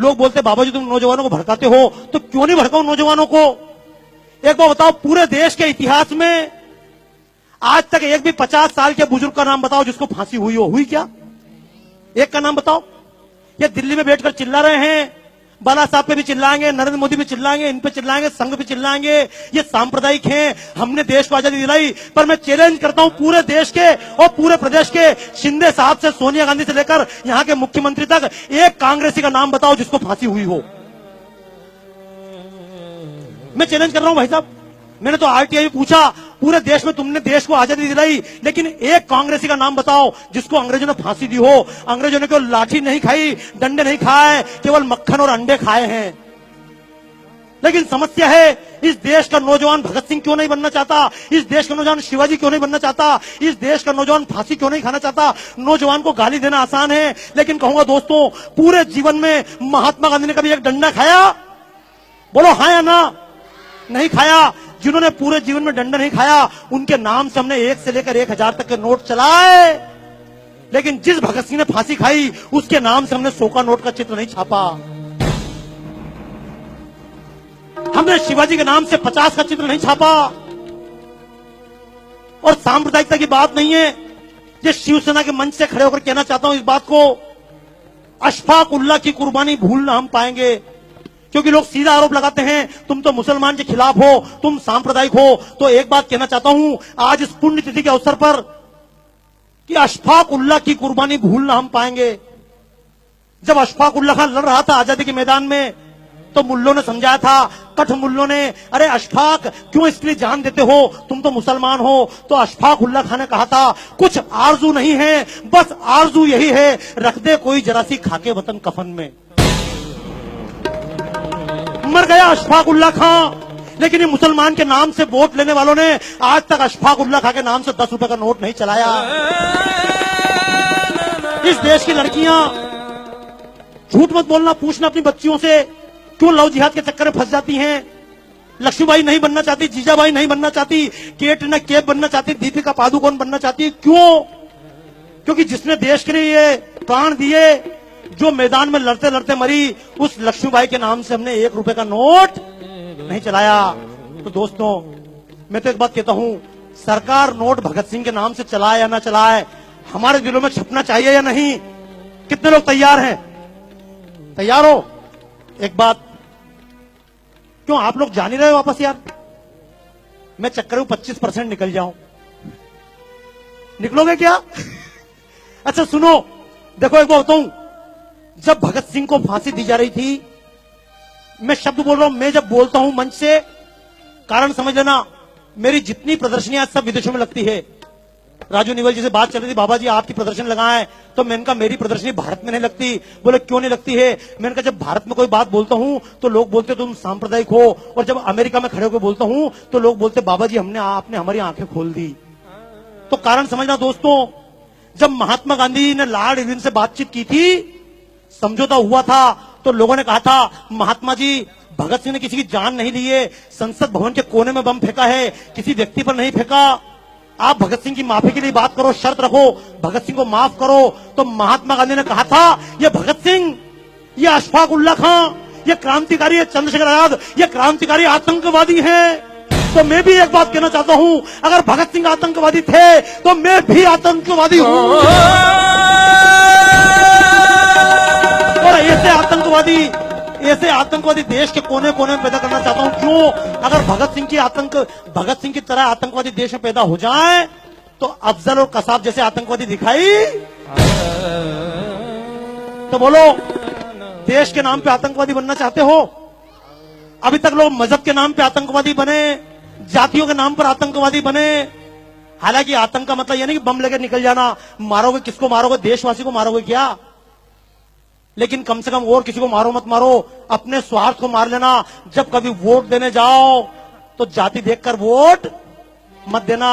लोग बोलते बाबा जी तुम नौजवानों को भड़काते हो, तो क्यों नहीं भड़काओ नौजवानों को? एक बार बताओ, पूरे देश के इतिहास में आज तक एक भी 50 साल के बुजुर्ग का नाम बताओ जिसको फांसी हुई हो? हुई क्या? एक का नाम बताओ। ये दिल्ली में बैठकर चिल्ला रहे हैं, बाला साहब पे भी चिल्लाएंगे, नरेंद्र मोदी पे चिल्लाएंगे, इन पे चिल्लाएंगे, संघ पे चिल्लाएंगे, ये सांप्रदायिक हैं, हमने देश को आजादी दिलाई। पर मैं चैलेंज करता हूं पूरे देश के और पूरे प्रदेश के, शिंदे साहब से सोनिया गांधी से लेकर यहां के मुख्यमंत्री तक, एक कांग्रेसी का नाम बताओ जिसको फांसी हुई हो। मैं चैलेंज कर रहा हूं भाई साहब। मैंने तो आरटीआई में पूछा, पूरे देश में तुमने देश को आजादी दिलाई, लेकिन एक कांग्रेसी का नाम बताओ जिसको अंग्रेजों ने फांसी दी हो। अंग्रेजों ने केवल लाठी नहीं खाई, डंडे नहीं खाए, केवल मक्खन और अंडे खाए हैं। लेकिन समस्या है, इस देश का नौजवान भगत सिंह क्यों नहीं बनना चाहता? इस देश का नौजवान शिवाजी क्यों नहीं बनना चाहता? इस देश का नौजवान फांसी क्यों नहीं खाना चाहता? नौजवान को गाली देना आसान है, लेकिन कहूंगा दोस्तों, पूरे जीवन में महात्मा गांधी ने कभी एक डंडा खाया? बोलो हाँ या ना? नहीं खाया। जिन्होंने पूरे जीवन में डंडा नहीं खाया, उनके नाम से हमने 1 से लेकर 1000 तक के नोट चलाए। लेकिन जिस भगत सिंह ने फांसी खाई, उसके नाम से हमने 100 का नोट का चित्र नहीं छापा। हमने शिवाजी के नाम से 50 का चित्र नहीं छापा। और सांप्रदायिकता की बात नहीं है, ये शिवसेना के मंच से खड़े होकर कहना चाहता हूं इस बात को, अशफाक उल्लाह की कुर्बानी भूल ना हम पाएंगे। क्योंकि लोग सीधा आरोप लगाते हैं, तुम तो मुसलमान के खिलाफ हो, तुम सांप्रदायिक हो। तो एक बात कहना चाहता हूं आज इस पुण्यतिथि के अवसर पर, कि अशफाक उल्लाह की कुर्बानी भूलना हम पाएंगे। जब अशफाक उल्लाह खान लड़ रहा था आजादी के मैदान में, तो मुल्लों ने समझाया था, कठ मुल्लों ने, अरे अशफाक क्यों इसके लिए जान देते हो, तुम तो मुसलमान हो। तो अशफाक उल्लाह खान ने कहा था, कुछ आरजू नहीं है, बस आरजू यही है, रख दे कोई जरा सी खाके वतन कफन में। मर गया अशफाक उल्लाह खां। लेकिन ये मुसलमान के नाम से वोट लेने वालों ने आज तक अशफाक उल्लाह खां के नाम से 10 रुपए का नोट नहीं चलाया। इस देश की लड़कियां, झूठ मत बोलना, पूछना अपनी बच्चियों से, क्यों लव जिहाद के चक्कर में फंस जाती हैं? लक्ष्मीबाई नहीं बनना चाहती, जीजाबाई नहीं बनना चाहती, केट न केप बनना चाहती, दीपिका पादुकोण बनना चाहती। क्यों? क्योंकि जिसने देश के लिए ये प्राण दिए, जो मैदान में लड़ते लड़ते मरी, उस लक्ष्मीबाई के नाम से हमने 1 रुपए का नोट नहीं चलाया। तो दोस्तों, मैं तो एक बात कहता हूं, सरकार नोट भगत सिंह के नाम से चलाए या ना चलाए, हमारे दिलों में छपना चाहिए या नहीं? कितने लोग तैयार हैं? तैयार हो? एक बात, क्यों आप लोग जान ही रहे हो वापस यार? मैं चक्कर में 25% निकल जाऊं, निकलोगे क्या? अच्छा सुनो, देखो एक बात बताऊं, जब भगत सिंह को फांसी दी जा रही थी, मैं शब्द बोल रहा हूं, मैं जब बोलता हूं मंच से, कारण समझ लेना, मेरी जितनी प्रदर्शनियां सब विदेशों में लगती है। राजू निवल जी से बात चल रही थी, बाबा जी आपकी प्रदर्शन लगाएं, तो मैंने कहा मेरी प्रदर्शनी भारत में नहीं लगती। बोले क्यों नहीं लगती है? मैंने कहा जब भारत में कोई बात बोलता हूं तो लोग बोलते तुम सांप्रदायिक हो, और जब अमेरिका में खड़े होकर बोलता हूं तो लोग बोलते बाबा जी आपने हमारी आंखें खोल दी। तो कारण समझना दोस्तों, जब महात्मा गांधी ने लॉर्ड इरविन से बातचीत की थी, समझौता हुआ था, तो लोगों ने कहा था महात्मा जी, भगत सिंह ने किसी की जान नहीं ली है, संसद भवन के कोने में बम फेंका है, किसी व्यक्ति पर नहीं फेंका। आप भगत सिंह की माफी के लिए बात करो, शर्त रखो, भगत सिंह को माफ करो। तो महात्मा गांधी ने कहा था, ये भगत सिंह, ये अशफाक उल्लाह खां, ये क्रांतिकारी है चंद्रशेखर आजाद, ये क्रांतिकारी आतंकवादी है। तो मैं भी एक बात कहना चाहता हूं, अगर भगत सिंह आतंकवादी थे तो मैं भी आतंकवादी हूं। और ऐसे आतंकवादी देश के कोने कोने में पैदा करना चाहता हूं। क्यों? अगर भगत सिंह की तरह आतंकवादी देश में पैदा हो जाए, तो अफजल और कसाब जैसे आतंकवादी दिखाई, तो बोलो देश के नाम पे आतंकवादी बनना चाहते हो? अभी तक लोग मजहब के नाम पे आतंकवादी बने, जातियों के नाम पर आतंकवादी बने। हालांकि आतंक का मतलब यह नहीं कि बम लेकर निकल जाना, मारोगे किसको मारोगे? देशवासी को मारोगे क्या? लेकिन कम से कम और किसी को मारो मत मारो, अपने स्वार्थ को मार लेना। जब कभी वोट देने जाओ तो जाति देखकर वोट मत देना।